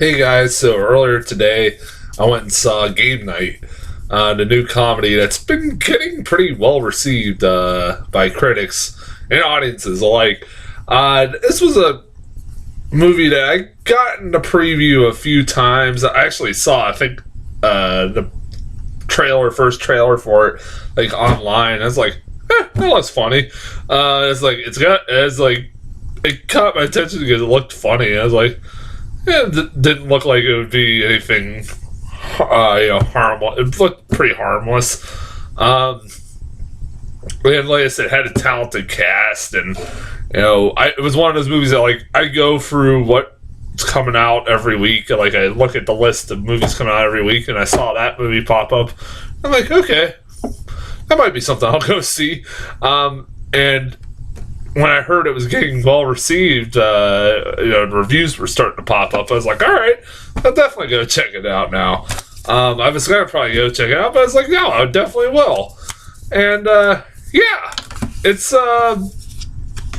Hey guys, so earlier today I went and saw Game Night, the new comedy that's been getting pretty well received by critics and audiences alike. This was a movie that I got in the preview a few times. I actually saw, I think, the first trailer for it, like online. I was like, that looks funny. It caught my attention because it looked funny. I was like, it didn't look like it would be anything, harmful. It looked pretty harmless. And like I said, it had a talented cast, and it was one of those movies that I go through what's coming out every week. Like I look at the list of movies coming out every week, and I saw that movie pop up. I'm like, okay, that might be something I'll go see. And when I heard it was getting well received, and reviews were starting to pop up, I was like, all right, I'll definitely go check it out now. I was going to probably go check it out, but I was like, no, I definitely will. And, yeah, it's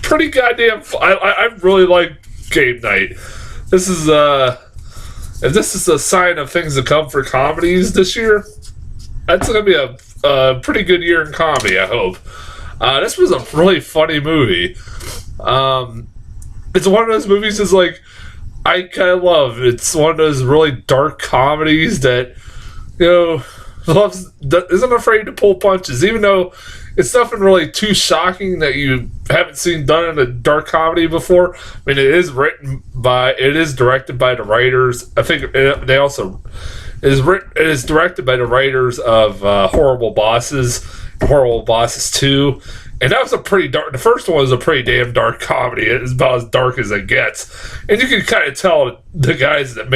pretty goddamn I really like Game Night. This is, if this is a sign of things to come for comedies this year, that's going to be a pretty good year in comedy, I hope. This was a really funny movie. It's one of those movies that's I kind of love. It's one of those really dark comedies that, isn't afraid to pull punches, even though it's nothing really too shocking that you haven't seen done in a dark comedy before. I mean, it is directed by the writers. I think it is directed by the writers of Horrible Bosses, Horrible Bosses 2, and that was the first one was a pretty damn dark comedy. It is about as dark as it gets, and you can kind of tell the guys that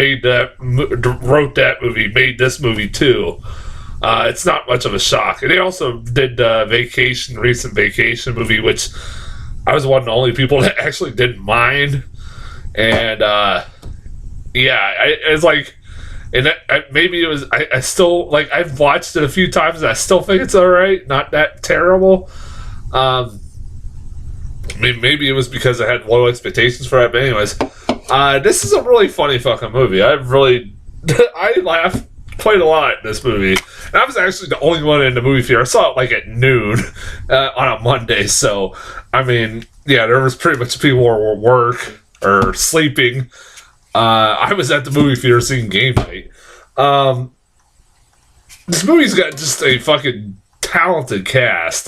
wrote that movie made this movie too. It's not much of a shock. And they also did recent Vacation movie, which I was one of the only people that actually didn't mind. And it's like, and maybe it was. I still I've watched it a few times, and I still think it's all right, not that terrible. I mean, maybe it was because I had low expectations for it. But anyways, this is a really funny fucking movie. I laughed quite a lot in this movie. And I was actually the only one in the movie theater. I saw it at noon on a Monday. So, I mean, yeah, there was pretty much people who were at work or sleeping. I was at the movie theater seeing Game Night. This movie's got just a fucking talented cast.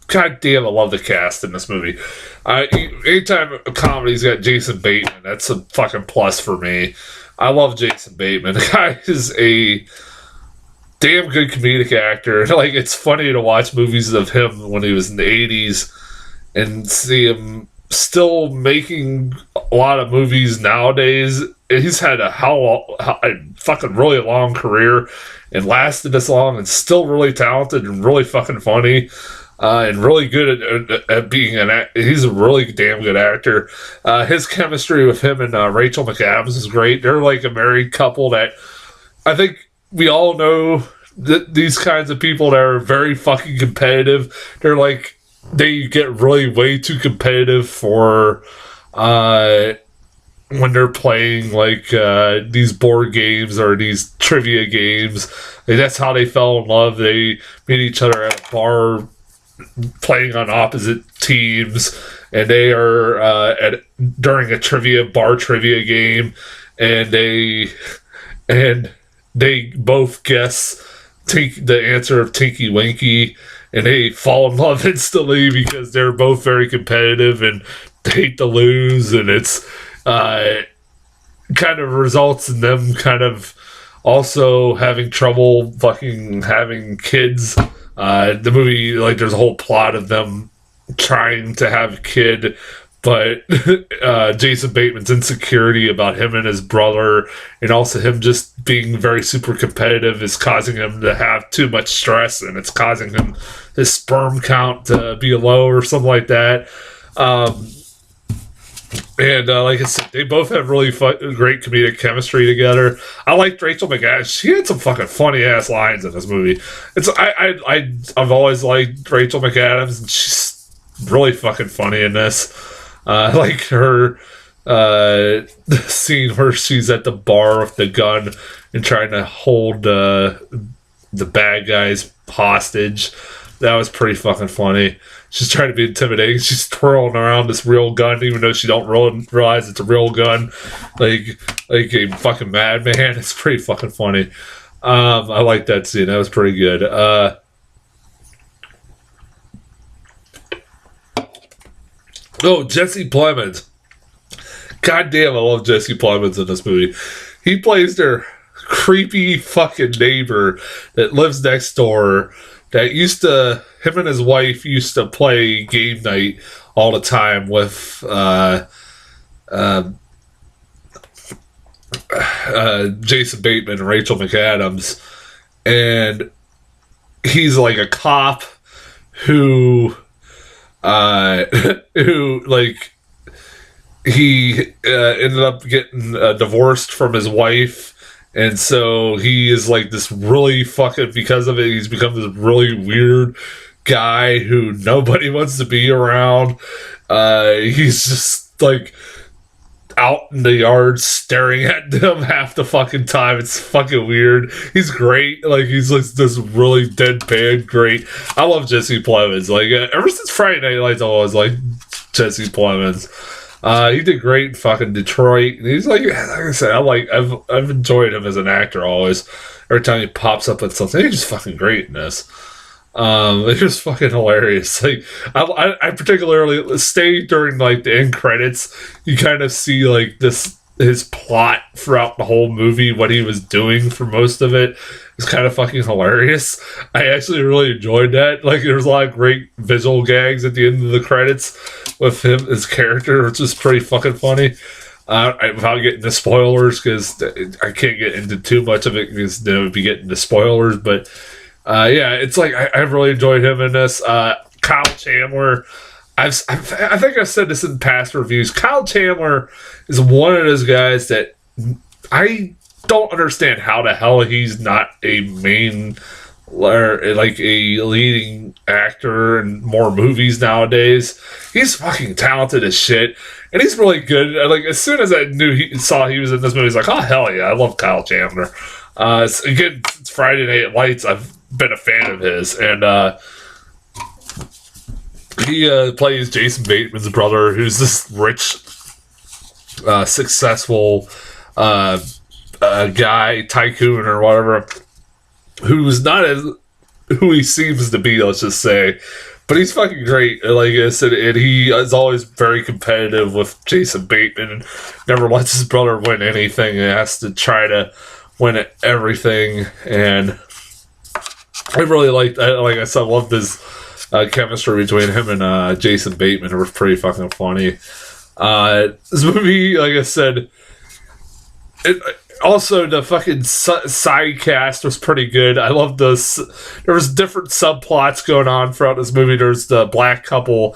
God damn, I love the cast in this movie. Anytime a comedy's got Jason Bateman, that's a fucking plus for me. I love Jason Bateman. The guy is a damn good comedic actor. It's funny to watch movies of him when he was in the 80s and see him still making a lot of movies nowadays. He's had a fucking really long career and lasted this long and still really talented and really fucking funny. And really good at being he's a really damn good actor. His chemistry with him and Rachel McAdams is great. They're a married couple that I think we all know that these kinds of people that are very fucking competitive. They're they get really way too competitive for when they're playing these board games or these trivia games. That's how they fell in love. They meet each other at a bar, playing on opposite teams, and they are during a bar trivia game, and they both guess the answer of Tinky Winky, and they fall in love instantly because they're both very competitive and hate to lose, and it's kind of results in them kind of also having trouble fucking having kids. The movie, there's a whole plot of them trying to have a kid, but Jason Bateman's insecurity about him and his brother, and also him just being very super competitive, is causing him to have too much stress, and it's causing his sperm count to be low or something like that. And like I said, they both have really great comedic chemistry together. I liked Rachel McAdams. She had some fucking funny ass lines in this movie. I've always liked Rachel McAdams, and she's really fucking funny in this. I like her the scene where she's at the bar with the gun and trying to hold the bad guys hostage. That was pretty fucking funny. She's trying to be intimidating. She's twirling around this real gun, even though she don't realize it's a real gun, like a fucking madman. It's pretty fucking funny. I like that scene. That was pretty good. Jesse Plemons. God damn, I love Jesse Plemons in this movie. He plays their creepy fucking neighbor that lives next door. That him and his wife used to play game night all the time with Jason Bateman and Rachel McAdams. And he's like a cop who he ended up getting divorced from his wife. And so he is like this really fucking, because of it, he's become this really weird guy who nobody wants to be around. He's just like out in the yard staring at them half the fucking time. It's fucking weird. He's great. Like, he's like this really deadpan great. I love Jesse Plemons. Like, ever since Friday Night Lights, I always like Jesse Plemons. He did great in fucking Detroit. And he's like I said, I've enjoyed him as an actor always. Every time he pops up with something, he's just fucking great in this. It's just fucking hilarious. Like, I particularly stay during like the end credits. You kind of see like his plot throughout the whole movie, what he was doing for most of it. It's kind of fucking hilarious. I actually really enjoyed that. Like, there's a lot of great visual gags at the end of the credits with him, his character, which is pretty fucking funny. Without getting the spoilers, because I can't get into too much of it because then it would be getting the spoilers. But yeah, it's like I really enjoyed him in this. Kyle Chandler. I think I've said this in past reviews. Kyle Chandler is one of those guys that I don't understand how the hell he's not a main, or like a leading actor in more movies nowadays. He's fucking talented as shit, and he's really good. Like, as soon as I saw he was in this movie, I was like, oh hell yeah, I love Kyle Chandler. It's Friday Night Lights. I've been a fan of his, and he plays Jason Bateman's brother, who's this rich, successful guy, tycoon or whatever, who's not as who he seems to be, let's just say. But he's fucking great. Like I said, and he is always very competitive with Jason Bateman and never lets his brother win anything and has to try to win at everything. And I really liked, like I said, I love this chemistry between him and Jason Bateman. It was pretty fucking funny. This movie, like I said, also the fucking side cast was pretty good. I love this. There was different subplots going on throughout this movie. There's the black couple.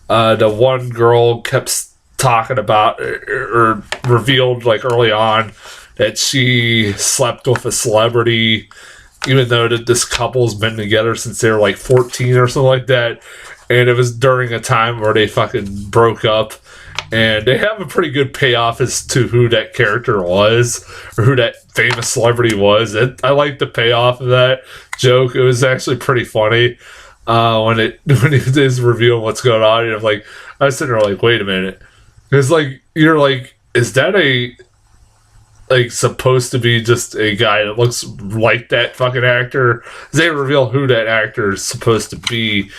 The one girl kept talking about or revealed like early on that she slept with a celebrity, even though this couple's been together since they were like 14 or something like that. And it was during a time where they fucking broke up. And they have a pretty good payoff as to who that character was, or who that famous celebrity was. I like the payoff of that joke. It was actually pretty funny when it is revealing what's going on. And I was sitting there like, wait a minute, because like you're like, is that supposed to be just a guy that looks like that fucking actor? They reveal who that actor is supposed to be.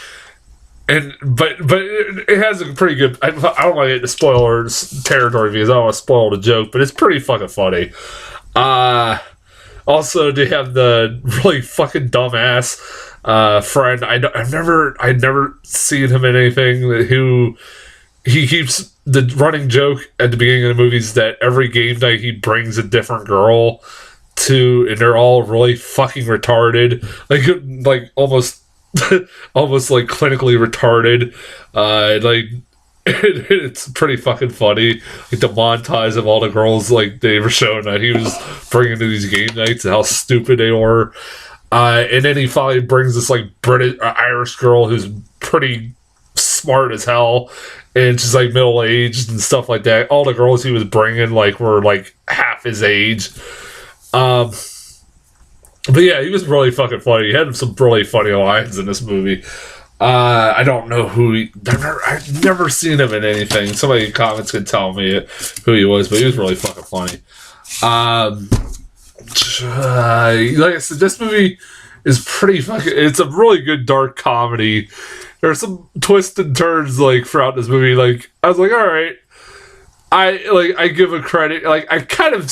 But it has a pretty good. I don't want to get into spoilers territory because I don't want to spoil the joke, but it's pretty fucking funny. Also, they have the really fucking dumbass friend. I've never seen him in anything. Who he keeps the running joke at the beginning of the movies that every game night he brings a different girl to, and they're all really fucking retarded, like almost like clinically retarded. It's pretty fucking funny. Like the montage of all the girls like they were showing that he was bringing to these game nights and how stupid they were. And then he finally brings this like British Irish girl who's pretty smart as hell, and she's like middle aged and stuff like that. All the girls he was bringing like were like half his age. But yeah, he was really fucking funny. He had some really funny lines in this movie. I don't know who I've never seen him in anything. Somebody in comments could tell me who he was, but he was really fucking funny. Like I said, this movie is pretty fucking. It's a really good dark comedy. There are some twists and turns like throughout this movie. Like I was like, all right. I give a credit. Like I kind of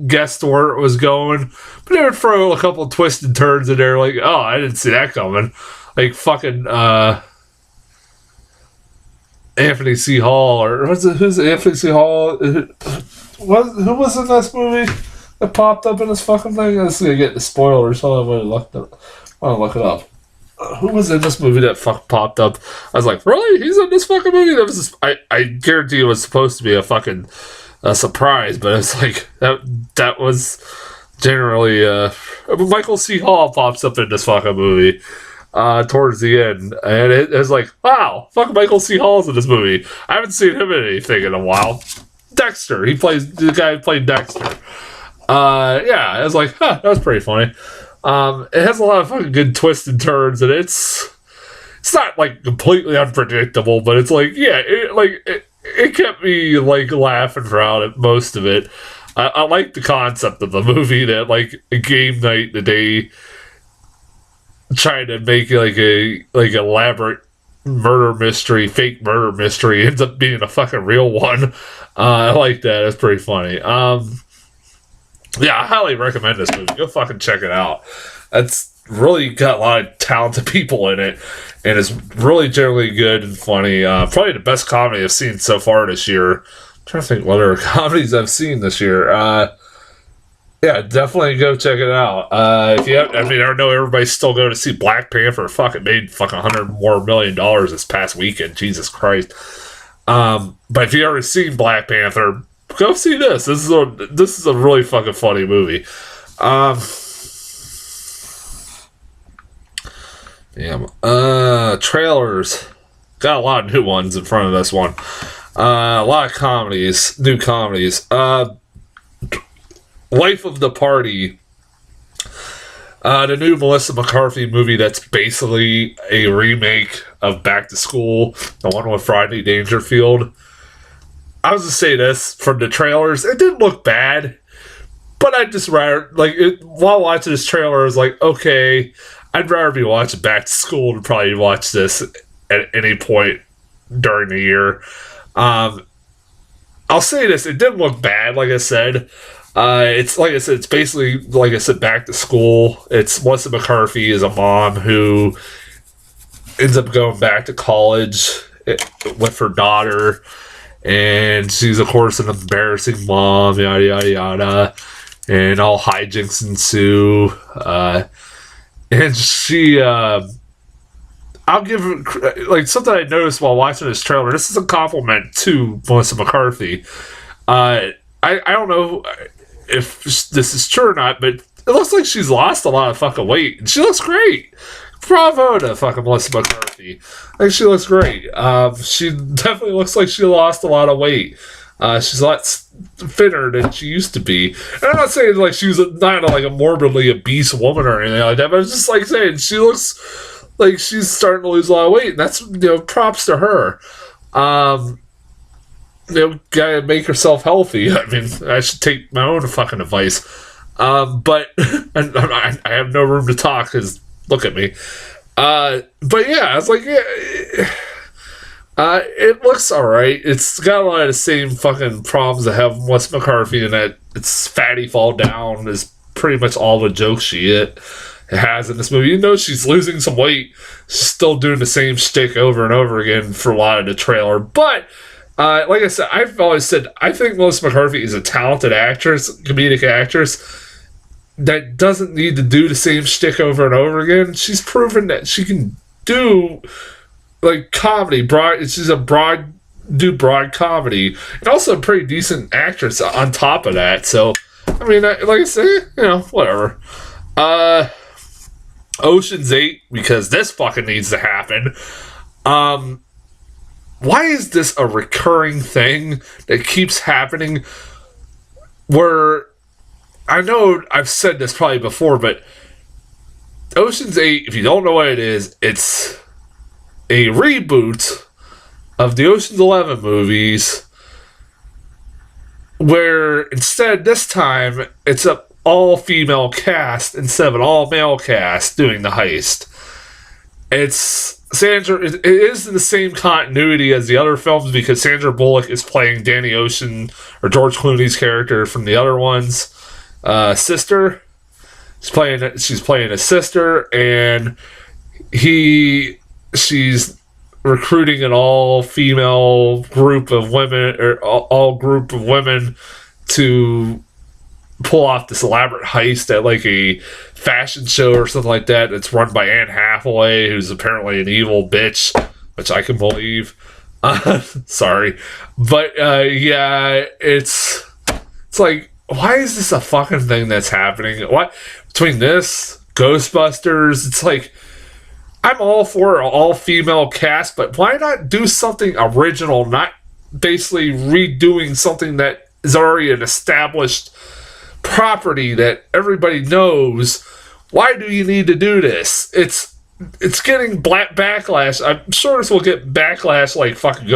guessed where it was going, but they would throw a couple of twists and turns in there. Like, oh, I didn't see that coming. Like fucking Anthony C. Hall, or who's Anthony C. Hall? Who was in this movie that popped up in this fucking thing? I'm just gonna get the spoilers. So I want to look it up. Who was in this movie that popped up? I was like, really? He's in this fucking movie? That was I guarantee it was supposed to be a fucking surprise, but it's like that was generally Michael C. Hall pops up in this fucking movie towards the end, and it's like, wow, fuck, Michael C. Hall's in this movie. I haven't seen him in anything in a while. Dexter, he plays the guy who played Dexter. Yeah, I was like, huh, that was pretty funny. It has a lot of fucking good twists and turns, and it's not like completely unpredictable, but it's like, yeah, it kept me like laughing throughout most of it. I like the concept of the movie that like a game night the day trying to make like a elaborate fake murder mystery ends up being a fucking real one. I like that. It's pretty funny. Yeah, I highly recommend this movie. Go fucking check it out. It's really got a lot of talented people in it, and it's really generally good and funny. Probably the best comedy I've seen so far this year. I'm trying to think what other comedies I've seen this year. Yeah, definitely go check it out. If you have, I mean, I know everybody's still going to see Black Panther. Fucking made fucking $100 million this past weekend. Jesus Christ. But if you ever seen Black Panther, go see this. This is a really fucking funny movie. Trailers. Got a lot of new ones in front of this one. A lot of comedies, new comedies. Life of the Party. The new Melissa McCarthy movie that's basically a remake of Back to School, the one with Rodney Dangerfield. I was to say this from the trailers, it didn't look bad, but I'd just rather while watching this trailer, I was like, okay, I'd rather be watching Back to School than probably watch this at any point during the year. I'll say this, it didn't look bad, like I said. It's like I said, it's basically like I said, Back to School. It's Melissa McCarthy is a mom who ends up going back to college with her daughter. And she's, of course, an embarrassing mom, yada, yada, yada. And all hijinks ensue. And she, I'll give her, like, something I noticed while watching this trailer. This is a compliment to Melissa McCarthy. I don't know if this is true or not, but it looks like she's lost a lot of fucking weight. And she looks great. Bravo to fucking Melissa McCarthy. I think she looks great. She definitely looks like she lost a lot of weight. She's a lot thinner than she used to be. And I'm not saying like she was not like a morbidly obese woman or anything like that, but it's just like saying she looks like she's starting to lose a lot of weight, and that's, props to her. Gotta make herself healthy. I mean, I should take my own fucking advice. But I have no room to talk because look at me. But yeah, I was like, yeah, it looks alright. It's got a lot of the same fucking problems that have Wes McCarthy in it. It's fatty fall down is pretty much all the jokes she has in this movie. Even though she's losing some weight, she's still doing the same shtick over and over again for a lot of the trailer. But like I said, I've always said I think Melissa McCarthy is a talented actress, comedic actress, that doesn't need to do the same shtick over and over again. She's proven that she can do like comedy, she's broad comedy, and also a pretty decent actress on top of that. So, I mean, like I say, whatever. Ocean's 8, because this fucking needs to happen. why is this a recurring thing that keeps happening? Where I know I've said this probably before, but Ocean's 8, if you don't know what it is, it's a reboot of the Ocean's 11 movies, where instead this time it's an all-female cast instead of an all-male cast doing the heist. It's Sandra. It is in the same continuity as the other films because Sandra Bullock is playing Danny Ocean or George Clooney's character from the other ones, sister. She's playing a sister, and she's recruiting an all-female group of women, or all group of women, to pull off this elaborate heist at like a fashion show or something like that. It's run by Anne Hathaway, who's apparently an evil bitch, which I can believe. Sorry, but yeah, it's like, why is this a fucking thing that's happening? Why between this Ghostbusters? It's like, I'm all for an all-female cast, but why not do something original? Not basically redoing something that is already an established property that everybody knows. Why do you need to do this? It's getting backlash. I'm sure this will get backlash like fucking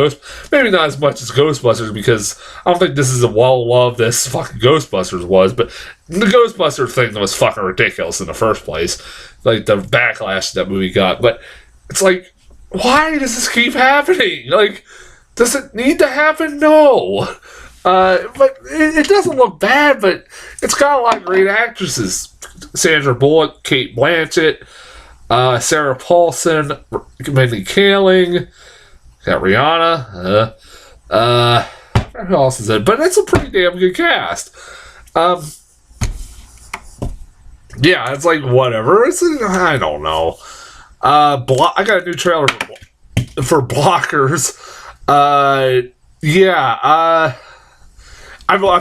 maybe not as much as Ghostbusters, because I don't think this is a well-loved as fucking Ghostbusters was, but the Ghostbusters thing was fucking ridiculous in the first place. Like, the backlash that movie got. But it's like, why does this keep happening? Like, does it need to happen? No. But it doesn't look bad, but it's got a lot of great actresses. Sandra Bullock, Cate Blanchett, Sarah Paulson, Mindy Kaling, got Rihanna, who else is it? But it's a pretty damn good cast. Yeah, it's like, whatever. I don't know. I got a new trailer for Blockers. I'm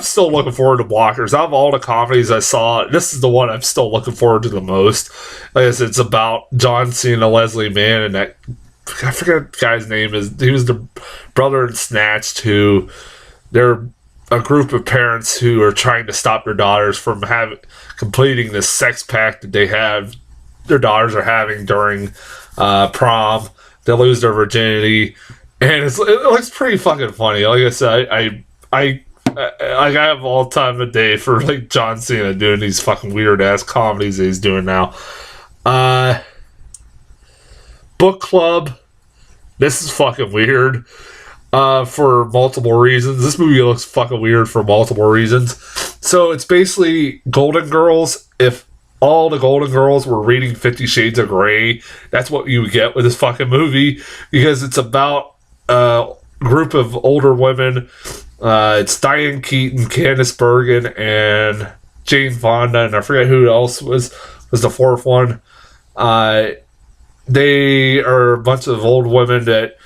still looking forward to Blockers. Out of all the comedies I saw, this is the one I'm still looking forward to the most. Like I said, it's about John Cena, Leslie Mann, and that, I forget what the guy's name is. He was the brother in Snatched, who they're a group of parents who are trying to stop their daughters from completing this sex pact that their daughters are having during prom. They lose their virginity, and it looks pretty fucking funny. Like I said, I have all time of day for like John Cena doing these fucking weird ass comedies that he's doing now. Book Club. This is fucking weird. For multiple reasons. This movie looks fucking weird for multiple reasons. So it's basically Golden Girls. If all the Golden Girls were reading 50 Shades of Grey, that's what you would get with this fucking movie, because it's about a group of older women. It's Diane Keaton, Candice Bergen, and Jane Fonda, and I forget who else was the fourth one. They are a bunch of old women that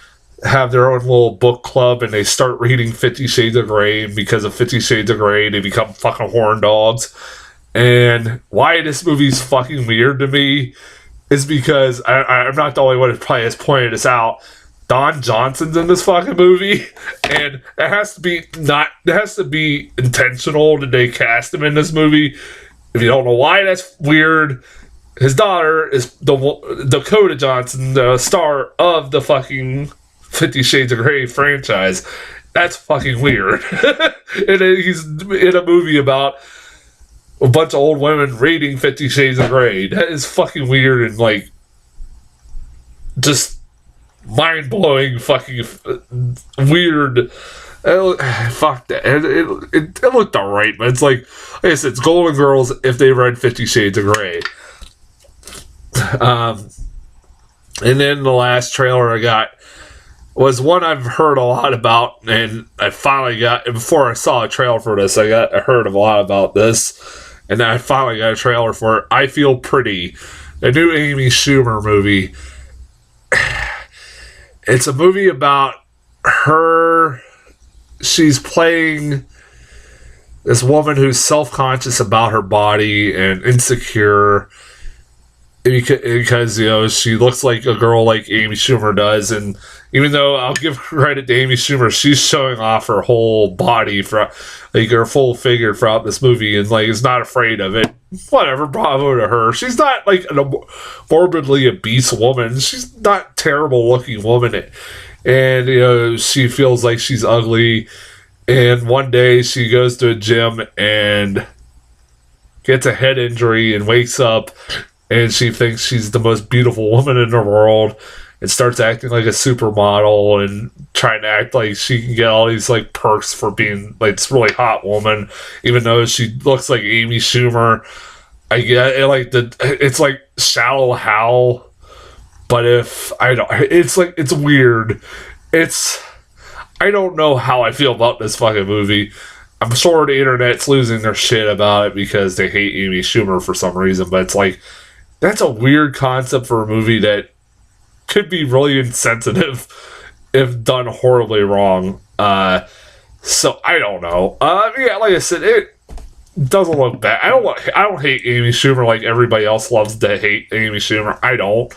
have their own little book club, and they start reading 50 Shades of Grey, and because of 50 Shades of Grey, they become fucking horn dogs. And why this movie's fucking weird to me is because I'm not the only one who probably has pointed this out. Don Johnson's in this fucking movie, and it has to be intentional that they cast him in this movie. If you don't know why that's weird, his daughter is Dakota Johnson, the star of the fucking 50 Shades of Grey franchise. That's fucking weird. And he's in a movie about a bunch of old women reading 50 Shades of Grey. That is fucking weird and like just mind-blowing fucking weird. Fuck that. It looked alright, but it's like I said, it's Golden Girls if they read 50 Shades of Grey. And then the last trailer I got was one I've heard a lot about, and I finally got, before I saw a trailer for this, I heard a lot about this, and then I finally got a trailer for it. I Feel Pretty, a new Amy Schumer movie. It's a movie about her. She's playing this woman who's self-conscious about her body and insecure, because she looks like a girl like Amy Schumer does, and even though I'll give credit to Amy Schumer, she's showing off her whole body for like her full figure throughout this movie, and like is not afraid of it. Whatever, bravo to her. She's not like a morbidly obese woman. She's not a terrible looking woman, and she feels like she's ugly. And one day she goes to a gym and gets a head injury and wakes up, and she thinks she's the most beautiful woman in the world and starts acting like a supermodel and trying to act like she can get all these like perks for being like this really hot woman, even though she looks like Amy Schumer. I get it, like it's like Shallow Hal, but it's weird. I don't know how I feel about this fucking movie. I'm sure the internet's losing their shit about it because they hate Amy Schumer for some reason, but it's like, that's a weird concept for a movie that could be really insensitive if done horribly wrong. So I don't know. Yeah, like I said, it doesn't look bad. I don't hate Amy Schumer like everybody else loves to hate Amy Schumer. I don't.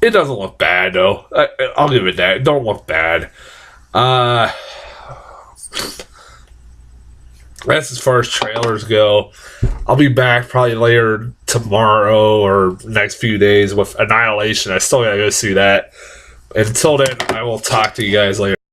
It doesn't look bad though. I'll give it that. It don't look bad. That's as far as trailers go. I'll be back probably later tomorrow or next few days with Annihilation. I still gotta go see that. Until then, I will talk to you guys later.